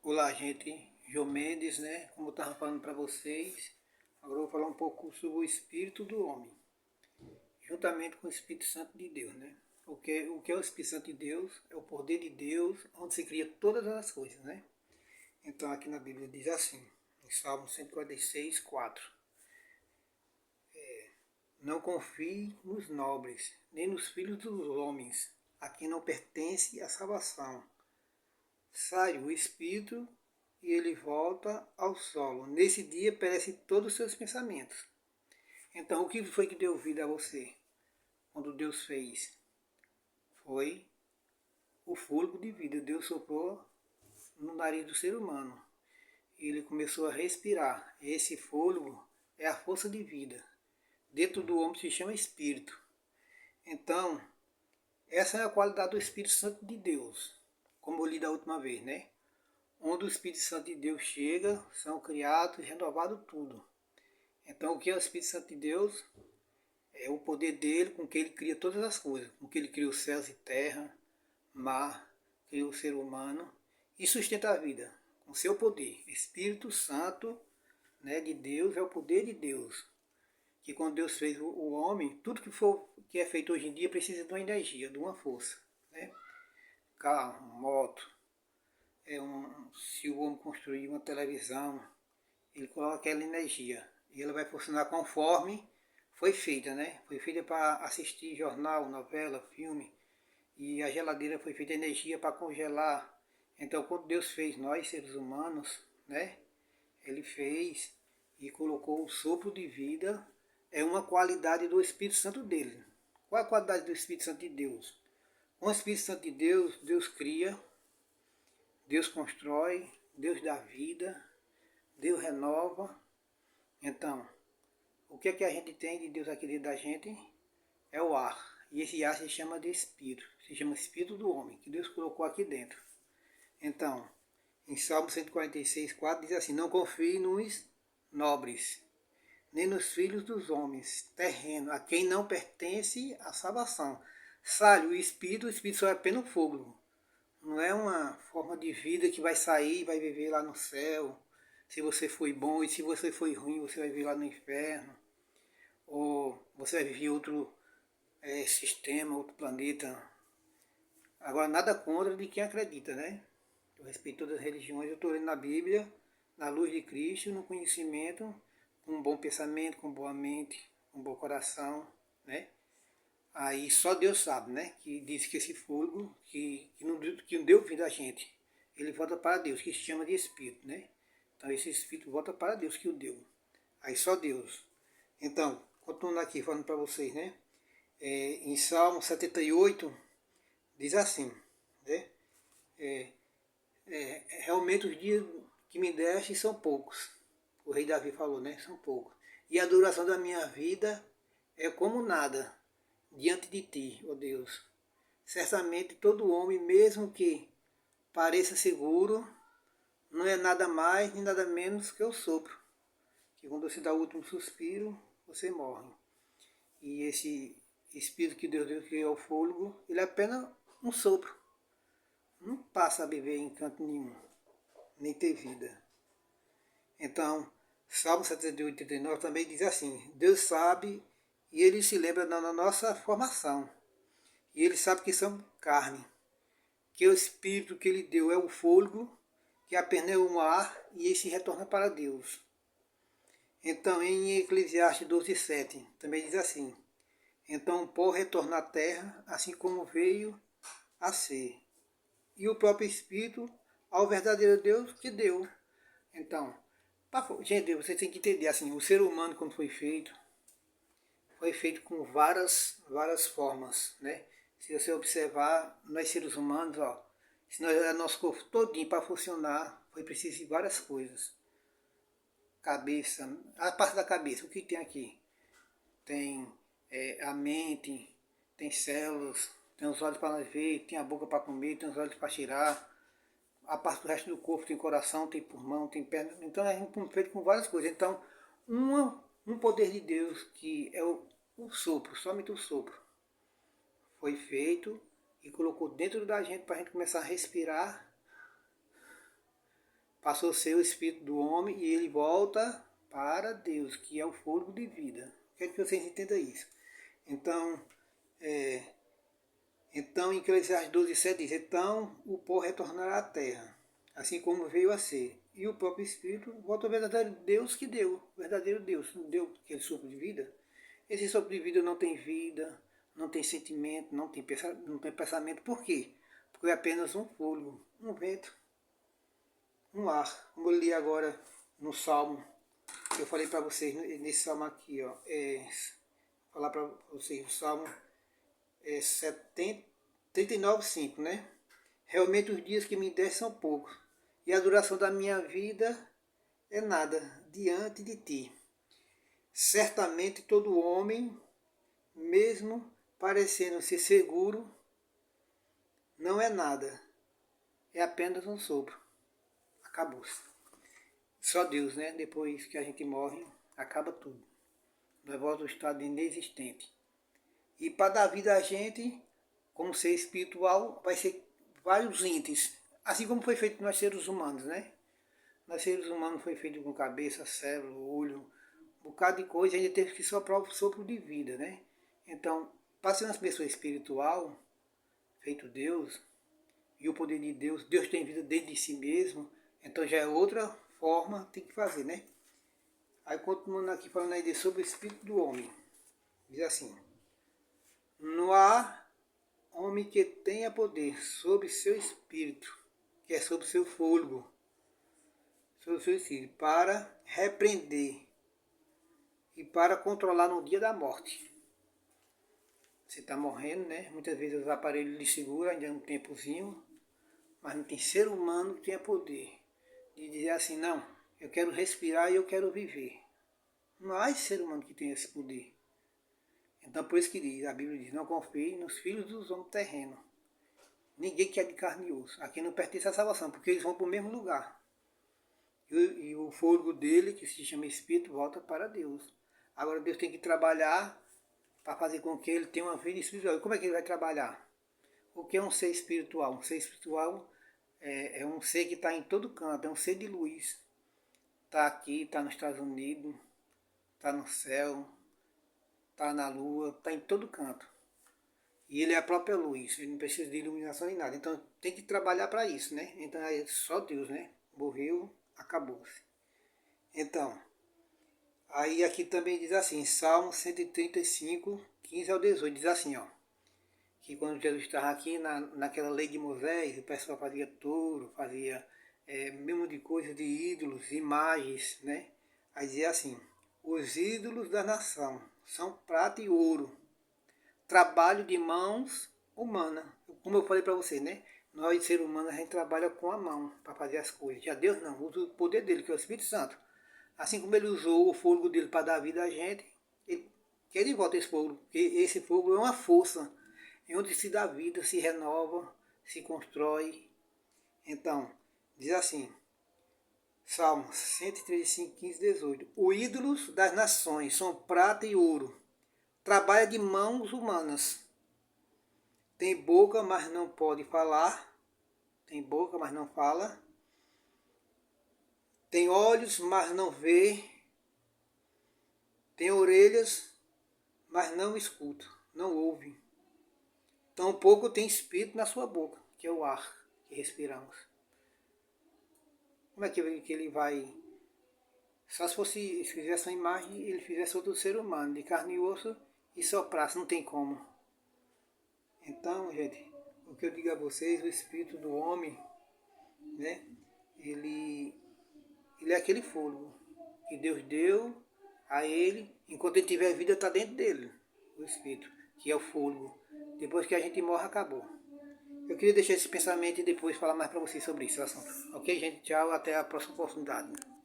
Olá, gente. João Mendes, né? Como eu estava falando para vocês, agora eu vou falar um pouco sobre o espírito do homem, juntamente com o Espírito Santo de Deus, né? O que é o Espírito Santo de Deus? É o poder de Deus, onde se cria todas as coisas, né? Então, aqui na Bíblia diz assim, em Salmo 146, 4: Não confie nos nobres, nem nos filhos dos homens, a quem não pertence a salvação. Sai o espírito e ele volta ao solo. Nesse dia perecem todos os seus pensamentos. Então, o que foi que deu vida a você? Quando Deus fez? Foi o fôlego de vida. Deus soprou no nariz do ser humano. E ele começou a respirar. Esse fôlego é a força de vida. Dentro do homem se chama espírito. Então, essa é a qualidade do Espírito Santo de Deus. Como eu li da última vez, né? Onde o Espírito Santo de Deus chega, são criados e renovados tudo. Então, o que é o Espírito Santo de Deus? É o poder dele com que ele cria todas as coisas, com que ele cria os céus e terra, mar, cria o ser humano e sustenta a vida com seu poder. Espírito Santo, né, de Deus é o poder de Deus. Que quando Deus fez o homem, tudo que é feito hoje em dia precisa de uma energia, de uma força. Né? Carro, moto, se o homem construir uma televisão, ele coloca aquela energia e ela vai funcionar conforme foi feita, né? Foi feita para assistir jornal, novela, filme, e a geladeira foi feita energia para congelar. Então, quando Deus fez nós, seres humanos, né? Ele fez e colocou o sopro de vida, é uma qualidade do Espírito Santo dele. Qual é a qualidade do Espírito Santo de Deus? Com o Espírito Santo de Deus, Deus cria, Deus constrói, Deus dá vida, Deus renova. Então, o que é que a gente tem de Deus aqui dentro da gente? É o ar. E esse ar se chama de espírito. Se chama espírito do homem, que Deus colocou aqui dentro. Então, em Salmo 146, 4 diz assim: Não confie nos nobres, nem nos filhos dos homens, terreno, a quem não pertence a salvação. Sai o espírito só é apenas fogo. Não é uma forma de vida que vai sair e vai viver lá no céu. Se você foi bom e se você foi ruim, você vai viver lá no inferno. Ou você vai viver outro sistema, outro planeta. Agora, nada contra de quem acredita, né? Eu respeito todas as religiões, eu estou lendo na Bíblia, na luz de Cristo, no conhecimento, com um bom pensamento, com boa mente, com bom coração, né? Aí só Deus sabe, né? Que diz que esse fogo que não deu vida a gente, ele volta para Deus, que se chama de Espírito, né? Então esse Espírito volta para Deus que o deu. Aí só Deus. Então, continuando aqui falando para vocês, né? Em Salmo 78, diz assim, né? Realmente os dias que me deste são poucos. O rei Davi falou, né? São poucos. E a duração da minha vida é como nada diante de ti, ó Deus. Certamente todo homem, mesmo que pareça seguro, não é nada mais nem nada menos que o sopro. Que quando você dá o último suspiro, você morre. E esse espírito que Deus deu, que é o fôlego, ele é apenas um sopro. Não passa a viver em canto nenhum, nem ter vida. Então, Salmo 78, 89 também diz assim: Deus sabe e ele se lembra da nossa formação. E ele sabe que somos carne, que o espírito que ele deu é o fôlego, que apenas é o ar e esse retorna para Deus. Então, em Eclesiastes 12:7 também diz assim: Então o pó retorna à terra, assim como veio a ser. E o próprio Espírito ao verdadeiro Deus que deu. Então, gente, você tem que entender assim, o ser humano quando foi feito com várias formas, né? Se você observar, nós seres humanos, ó, se nós, nosso corpo todinho para funcionar, foi preciso de várias coisas. Cabeça, a parte da cabeça, o que tem aqui? Tem a mente, tem células, tem os olhos para nós ver, tem a boca para comer, tem os olhos para cheirar. A parte do resto do corpo tem coração, tem pulmão, tem perna. Então é feito com várias coisas. Então, um poder de Deus que é o sopro, somente o sopro, foi feito e colocou dentro da gente para a gente começar a respirar passou a ser o espírito do homem e ele volta para Deus, que é o fôlego de vida. Quero que vocês entendam isso. Então, em Eclesiastes 12:7 diz, então o pó retornará à terra, assim como veio a ser. E o próprio Espírito volta ao verdadeiro Deus que deu, o verdadeiro Deus, não deu aquele sopro de vida. Esse sopro de vida não tem vida, não tem sentimento, não tem pensamento. Por quê? Porque é apenas um fôlego, um vento, um ar. Como eu li agora no Salmo, que eu falei para vocês nesse Salmo aqui, ó, falar para vocês o Salmo 39:5, né? Realmente os dias que me deste são poucos, e a duração da minha vida é nada diante de ti. Certamente todo homem, mesmo parecendo ser seguro, não é nada. É apenas um sopro. Acabou-se. Só Deus, né? Depois que a gente morre, acaba tudo. Nós volta ao estado inexistente. E para dar vida a gente, como ser espiritual, vai ser vários entes. Assim como foi feito nós seres humanos, né? Nós seres humanos foi feito com cabeça, cérebro, olho, um bocado de coisa, a gente teve que soprar o sopro de vida, né? Então, para ser uma pessoa espiritual, feito Deus, e o poder de Deus, Deus tem vida dentro de si mesmo, então já é outra forma tem que fazer, né? Aí continuando aqui falando aí sobre o espírito do homem. Diz assim, não há homem que tenha poder sobre seu espírito, que é sobre seu fôlego, sobre seu espírito, para repreender e para controlar no dia da morte. Você está morrendo, né? Muitas vezes os aparelhos lhe seguram ainda um tempozinho, mas não tem ser humano que tenha poder de dizer assim, não, eu quero respirar e eu quero viver. Não há ser humano que tenha esse poder. Então por isso que diz, a Bíblia diz, não confie nos filhos dos homens terrenos. Ninguém que é de carne e osso. Aqui não pertence à salvação, porque eles vão para o mesmo lugar. E o fôlego dele, que se chama Espírito, volta para Deus. Agora Deus tem que trabalhar para fazer com que ele tenha uma vida espiritual. E como é que ele vai trabalhar? O que é um ser espiritual? Um ser espiritual é um ser que está em todo canto, é um ser de luz. Está aqui, está nos Estados Unidos, está no céu, está na lua, está em todo canto. E ele é a própria luz, ele não precisa de iluminação nem nada. Então tem que trabalhar para isso, né? Então é só Deus, né? Morreu, acabou-se. Então, aí aqui também diz assim, Salmo 135, 15-18, diz assim, ó. Que quando Jesus estava aqui naquela lei de Moisés, o pessoal fazia touro, fazia mesmo de coisas de ídolos, imagens, né? Aí dizia assim, os ídolos da nação são prata e ouro, trabalho de mãos humanas. Como eu falei para você, né? Nós, seres humanos, a gente trabalha com a mão para fazer as coisas. Já Deus não, usa o poder dele, que é o Espírito Santo. Assim como ele usou o fogo dele para dar vida a gente, ele quer de volta esse fogo, porque esse fogo é uma força, é onde se dá vida, se renova, se constrói. Então, diz assim, Salmo 135, 15-18. Os ídolos das nações são prata e ouro, trabalho de mãos humanas. Tem boca, mas não pode falar. Tem boca, mas não fala. Tem olhos, mas não vê. Tem orelhas, mas não escuta, não ouve. Tampouco tem espírito na sua boca, que é o ar que respiramos. Como é que ele vai... Só se fosse, se fizesse uma imagem, ele fizesse outro ser humano, de carne e osso, e soprasse, não tem como. Então, gente, o que eu digo a vocês, o espírito do homem, né, ele é aquele fôlego que Deus deu a ele, enquanto ele tiver vida, está dentro dele, o espírito, que é o fôlego. Depois que a gente morre, acabou. Eu queria deixar esse pensamento e depois falar mais para vocês sobre esse assunto. Ok, gente? Tchau, até a próxima oportunidade.